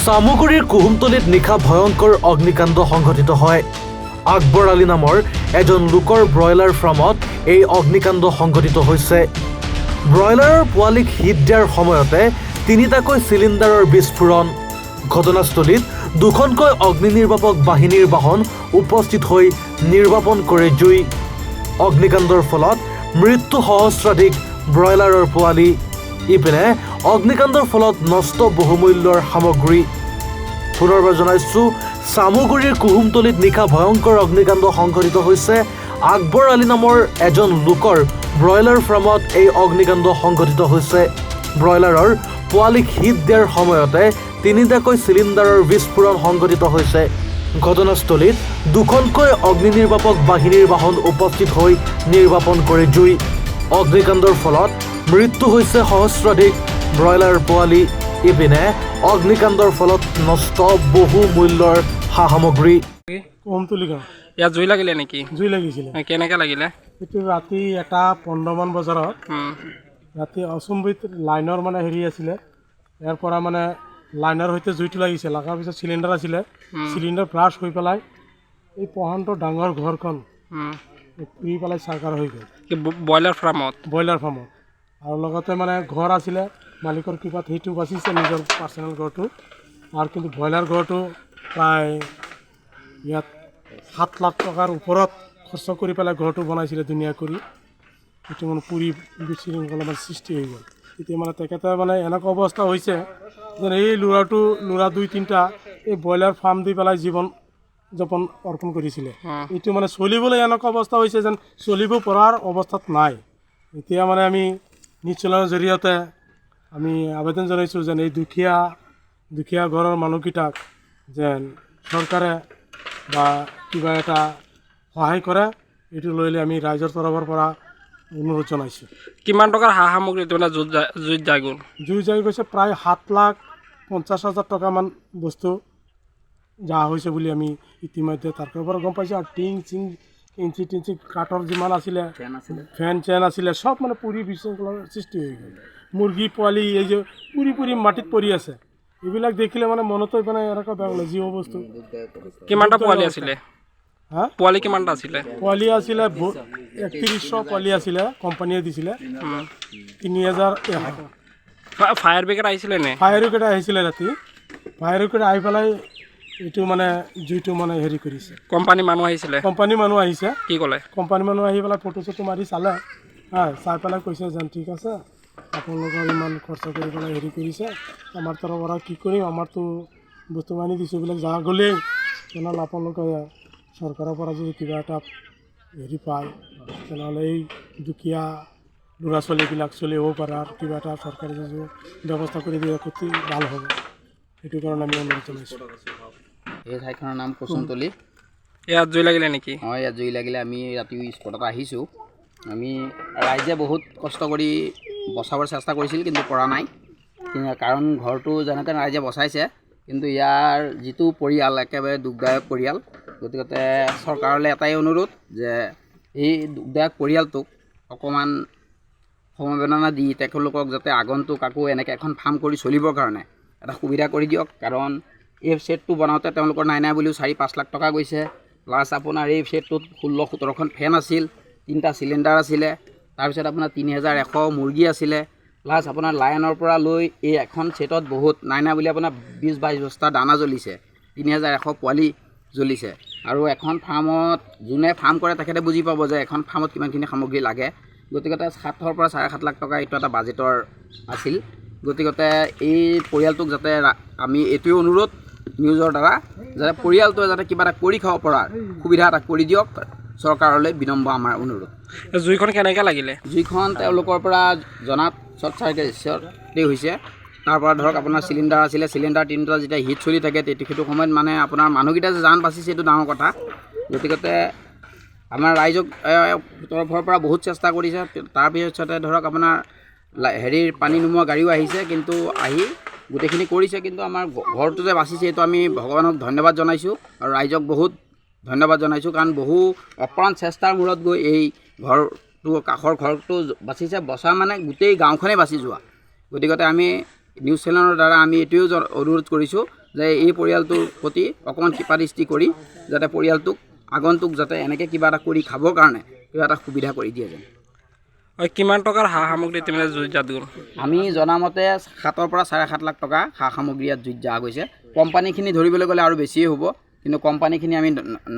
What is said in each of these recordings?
চামুগুৰিৰ কুহুমতলীত নিশা ভয়ংকৰ অগ্নিকাণ্ড সংঘটিত হয়। আকবৰ আলী নামৰ এজন লোকৰ ব্ৰইলাৰ ফাৰ্মত এই অগ্নিকাণ্ড সংঘটিত হৈছে। ব্ৰইলাৰৰ পোৱালিক হিট দিয়াৰ সময়তে তিনিটাকৈ চিলিণ্ডাৰৰ বিস্ফোৰণ। ঘটনাস্থলীত দুখনকৈ অগ্নি নিৰ্বাপক বাহিনীৰ বাহন উপস্থিত হৈ নিৰ্বাপন কৰে জুই। অগ্নিকাণ্ডৰ ফলত মৃত্যু সহস্ৰাধিক ব্ৰইলাৰৰ পোৱালি। ইপিনে অগ্নিকাণ্ডৰ ফলত নষ্ট বহুমূল্যৰ সামগ্ৰী। পুনৰবাৰ জনাইছোঁ, চামুগুৰিৰ কুহুমতলীত নিশা ভয়ংকৰ অগ্নিকাণ্ড সংঘটিত হৈছে। আকবৰ আলী নামৰ এজন লোকৰ ব্ৰইলাৰ ফাৰ্মত এই অগ্নিকাণ্ড সংঘটিত হৈছে। ব্ৰইলাৰৰ পোৱালিক হিট দিয়াৰ সময়তে তিনিটাকৈ চিলিণ্ডাৰৰ বিস্ফোৰণ সংঘটিত হৈছে। ঘটনাস্থলীত দুখনকৈ অগ্নি নিৰ্বাপক বাহিনীৰ বাহন উপস্থিত হৈ নিৰ্বাপন কৰে জুই। অগ্নিকাণ্ডৰ ফলত মৃত্যু হৈছে সহস্ৰাধিক ব্ৰইলাৰ পোৱালি। ইপিনে অগ্নিকাণ্ডৰ ফলত নষ্ট বহু মূল্যৰ সা সামগ্ৰী। কুহুমতলী গাঁও ইয়াত জুই লাগিলে নেকি? জুই লাগিছিলে। কেনেকৈ লাগিলে? এইটো ৰাতি 1:15 বজাত ৰাতি অচুম্বিত লাইনৰ মানে হেৰি আছিলে, ইয়াৰ পৰা মানে লাইনৰ সৈতে জুইটো লাগিছে। লগাৰ পিছত চিলিণ্ডাৰ আছিলে, চিলিণ্ডাৰ ব্লাষ্ট হৈ পেলাই এই পহনটোৰ ডাঙৰ ঘৰখন পুৰি পেলাই চাৰকাৰ হৈ গ'ল। ব্ৰইলাৰ ফাৰ্মত আৰু লগতে মানে ঘৰ আছিলে, মালিকৰ কিবাত সেইটো বাচিছে, নিজৰ পাৰ্চনেল ঘৰটো। আৰু কিন্তু ব্ৰইলাৰ ঘৰটো প্ৰায় ইয়াত 7 লাখ টকাৰ ওপৰত খৰচ কৰি পেলাই ঘৰটো বনাইছিলে ধুনীয়া কৰি। সেইটো মানে পুৰি বিশৃংখল মানে সৃষ্টি হৈ গ'ল। তেতিয়া মানে তেখেতে মানে এনেকুৱা অৱস্থা হৈছে যে এই ল'ৰা 2-3টা এই ব্ৰইলাৰ ফাৰ্ম দি পেলাই জীৱন যাপন অৰ্পণ কৰিছিলে। এইটো মানে চলিবলৈ এনেকুৱা অৱস্থা হৈছে যেন চলিব পৰাৰ অৱস্থাত নাই। এতিয়া মানে আমি নিশ্চয়ৰ জৰিয়তে আমি আবেদন জনাইছোঁ যেন এই দুখীয়া ঘৰৰ মানুহকেইটাক যেন চৰকাৰে বা কিবা এটা সহায় কৰে, এইটো লৈ আমি ৰাইজৰ তৰফৰ পৰা অনুৰোধ জনাইছোঁ। কিমান টকাৰ সা সামগ্ৰী মানে জুইত যাই গ'ল? জুই যাই গৈছে প্ৰায় 7,50,000 টকামান বস্তু যা হৈছে বুলি আমি ইতিমধ্যে তাৰ পৰা গম পাইছোঁ। আৰু টিং কাঠৰ যিমান আছিলে, ফেন চেন আছিলে, চব মানে পুৰি বিশৃংখলৰ সৃষ্টি হৈ গ'ল। মুৰ্গী পোৱালি এই যে পুৰি মাটিত পৰি আছে, এইবিলাক দেখিলে মানে মনতো মানে এনেকুৱা বেয়া লাগে। জীৱ বস্তু কিমানটা পোৱালি আছিলে? পোৱালি কিমানটা আছিলে? পোৱালি আছিলে 3100 পোৱালি আছিলে, কোম্পানীয়ে দিছিলে 3000। ফায়াৰ ব্ৰিগেড আহিছিলে নে? ফায়াৰ ব্ৰিগেড আহিছিলে ৰাতি। ফায়াৰ ব্ৰিগেড আহি পেলাই এইটো মানে জুইটো মানে হেৰি কৰিছে। কোম্পানীৰ মানুহ আহিছিলে? কোম্পানীৰ মানুহ আহিছে। কি ক'লে? কোম্পানীৰ মানুহ আহি পেলাই ফটো চটো মাৰি চালে, চাই পেলাই কৈছে যেন ঠিক আছে, আপোনালোকৰ ইমান খৰচা কৰি পেলাই হেৰি কৰিছে, আমাৰ তৰফৰ পৰা কি কৰিম, আমাৰতো বস্তু বাহিনী দিছোঁ, এইবিলাক যা গ'লেই তেনেহ'লে আপোনালোকে চৰকাৰৰ পৰা যদি কিবা এটা হেৰি পায় তেনেহ'লে এই দুখীয়া ল'ৰা ছোৱালীবিলাক চলিব পাৰে আৰু কিবা এটা চৰকাৰে যদি ব্যৱস্থা কৰি দিয়ে অতি ভাল হ'ব। সেইটো কাৰণে আমি অনুৰোধ জনাইছোঁ। এই ঠাইখনৰ নাম কুহুমতলী। ইয়াত জুই লাগিলে নেকি? হয়, ইয়াত জুই লাগিলে। আমি ৰাতি স্পটত আহিছোঁ। আমি ৰাইজে বহুত কষ্ট কৰি বচাবৰ চেষ্টা কৰিছিল, কিন্তু পৰা নাই। কাৰণ ঘৰটো যেনে তেনে ৰাইজে বচাইছে, কিন্তু ইয়াৰ যিটো পৰিয়াল একেবাৰে দুখদায়ক পৰিয়াল। গতিকে চৰকাৰলৈ এটাই অনুৰোধ যে এই দুখদায়ক পৰিয়ালটোক অকণমান সমবেদনা দি তেখেতলোকক যাতে আগন্তুক আকৌ এনেকৈ এখন ফাৰ্ম কৰি চলিবৰ কাৰণে এটা সুবিধা কৰি দিয়ক। কাৰণ এই ছেটটো বনাওঁতে তেওঁলোকৰ নাই বুলিও 4-5 লাখ টকা গৈছে। প্লাছ আপোনাৰ এই ছেটটোত 16-17খন ফেন আছিল, 3টা চিলিণ্ডাৰ আছিলে, তাৰপিছত আপোনাৰ 3100 মুৰ্গী আছিলে, প্লাছ আপোনাৰ লাইনৰ পৰা লৈ এই এখন ছেটত বহুত নাই বুলি আপোনাৰ 20-22 বস্তা দানা জ্বলিছে, 3100 পোৱালি জ্বলিছে। আৰু এখন ফাৰ্মত যোনে ফাৰ্ম কৰে তেখেতে বুজি পাব যে এখন ফাৰ্মত কিমানখিনি সামগ্ৰী লাগে। গতিকে 7 পৰা 7.5 লাখ টকা এইটো এটা বাজেটৰ আছিল। গতিকে এই পৰিয়ালটোক যাতে আমি এইটোৱে অনুৰোধ নিউজৰ দ্বাৰা যাতে পৰিয়ালটোৱে যাতে কিবা এটা কৰি খাব পৰাৰ সুবিধা এটা কৰি দিয়ক, চৰকাৰলৈ বিনম্ৰ আমাৰ অনুৰোধ। জুইখন কেনেকৈ লাগিলে? জুইখন তেওঁলোকৰ পৰা জনাত শ্বৰ্ট চাৰ্কিটেই হৈছে। তাৰ পৰা ধৰক আপোনাৰ চিলিণ্ডাৰ আছিলে, চিলিণ্ডাৰ 3টা যেতিয়া হিট চলি থাকে সেইটো সময়ত মানে আপোনাৰ মানুহকেইটা যে জান বাচিছে এইটো ডাঙৰ কথা। গতিকে আমাৰ ৰাইজক তৰফৰ পৰা বহুত চেষ্টা কৰিছে। তাৰপিছতে ধৰক আপোনাৰ হেৰিৰ পানী নোমোৱা গাড়ীও আহিছে, কিন্তু আহি গোটেইখিনি কৰিছে। কিন্তু আমাৰ ঘৰটো যে বাচিছে এইটো আমি ভগৱানক ধন্যবাদ জনাইছোঁ আৰু ৰাইজক বহুত ধন্যবাদ জনাইছোঁ। কাৰণ বহু অপ্ৰাণ চেষ্টাৰ মূৰত গৈ এই ঘৰটো কাষৰ ঘৰটো বাচিছে। বচা মানে গোটেই গাঁওখনেই বাচি যোৱা। গতিকে আমি নিউজ চেনেলৰ দ্বাৰা আমি এইটোৱেও অনুৰোধ কৰিছোঁ যে এই পৰিয়ালটোৰ প্ৰতি অকণমান কৃপাদৃষ্টি কৰি যাতে পৰিয়ালটোক আগন্তুক যাতে এনেকৈ কিবা এটা কৰি খাবৰ কাৰণে কিবা এটা সুবিধা কৰি দিয়ে যেন। কিমান টকাৰ সা সামগ্ৰী মানে জুইত গ'ল? আমি জনামতে 7 পৰা 7.5 লাখ টকা সা সামগ্ৰী ইয়াত জুইত যোৱা গৈছে। কোম্পানীখিনি ধৰিবলৈ গ'লে আৰু বেছিয়ে হ'ব, কিন্তু কোম্পানীখিনি আমি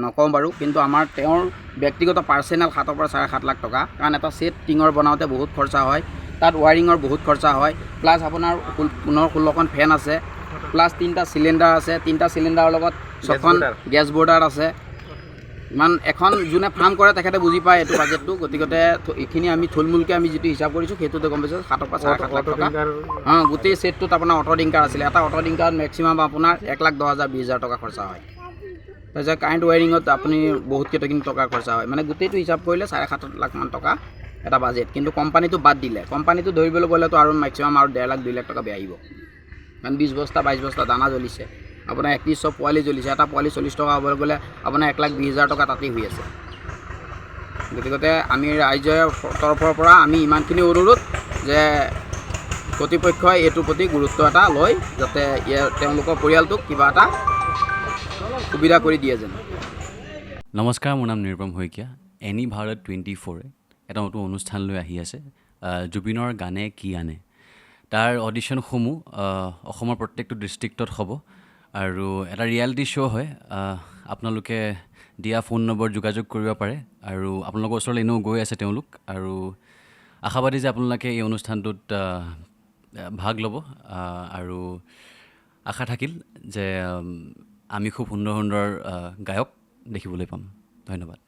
নকওঁ বাৰু। কিন্তু আমাৰ তেওঁৰ ব্যক্তিগত পাৰ্চনেল 7 পৰা 7.5 লাখ টকা, কাৰণ এটা ছেট টিঙৰ বনাওঁতে বহুত খৰচা হয়, তাত ৱায়াৰিঙৰ বহুত খৰচা হয়, প্লাছ আপোনাৰ 15-16খন ফেন আছে, প্লাছ 3টা চিলিণ্ডাৰ আছে, 3টা চিলিণ্ডাৰৰ লগত 6খন গেছ বৰ্ডাৰ আছে। ইমান এখন যোনে ফাৰ্ম কৰে তেখেতে বুজি পায় এইটো বাজেটটো। গতিকে এইখিনি আমি থুলমূলকৈ আমি যিটো হিচাপ কৰিছোঁ সেইটোতে গম পাইছোঁ 7 পৰা 7.5 লাখ টকা। গোটেই ছেটটোত আপোনাৰ অটো ডিংকাৰ আছিলে। এটা অটো ডিংকাৰত মেক্সিমাম আপোনাৰ 1,10,000-20,000 টকা খৰচা হয়। তাৰপিছত কাৰেণ্ট ৱায়াৰিঙত আপুনি বহুত কেইটাখিনি টকা খৰচা হয়, মানে গোটেইটো হিচাপ কৰিলে 7.5 লাখমান টকা এটা বাজেট। কিন্তু কোম্পানীটো বাদ দিলে, কোম্পানীটো ধৰিবলৈ গ'লেতো আৰু মেক্সিমাম আৰু 1.5 লাখ 2 লাখ টকা বেয়া আহিব। কাৰণ 20 বস্তা 22 বস্তা দানা জ্বলিছে, আপোনাৰ 3100 পোৱালি জ্বলিছে। এটা পোৱালি 40 টকা হ'বলৈ গ'লে আপোনাৰ 1,20,000 টকা তাতেই হৈ আছে। গতিকে আমি ৰাইজৰ তৰফৰ পৰা আমি ইমানখিনি অনুৰোধ যে কৰ্তৃপক্ষই এইটোৰ প্ৰতি গুৰুত্ব এটা লৈ যাতে তেওঁলোকৰ পৰিয়ালটোক কিবা এটা সুবিধা কৰি দিয়ে যেন। নমস্কাৰ, মোৰ নাম নিৰুপম শইকীয়া। এনি ভাৰত 24 এটা নতুন অনুষ্ঠান লৈ আহি আছে, জুবিনৰ গানে কি আনে। তাৰ অডিশ্যনসমূহ অসমৰ প্ৰত্যেকটো ডিষ্ট্ৰিক্টত হ'ব আৰু এটা ৰিয়েলিটি শ্ব' হয়। আপোনালোকে দিয়া ফোন নম্বৰ যোগাযোগ কৰিব পাৰে আৰু আপোনালোকৰ ওচৰলৈ এনেও গৈ আছে তেওঁলোক, আৰু আশাবাদী যে আপোনালোকে এই অনুষ্ঠানটোত ভাগ ল'ব, আৰু আশা থাকিল যে আমি খুব সুন্দৰ সুন্দৰ গায়ক দেখিবলৈ পাম। ধন্যবাদ।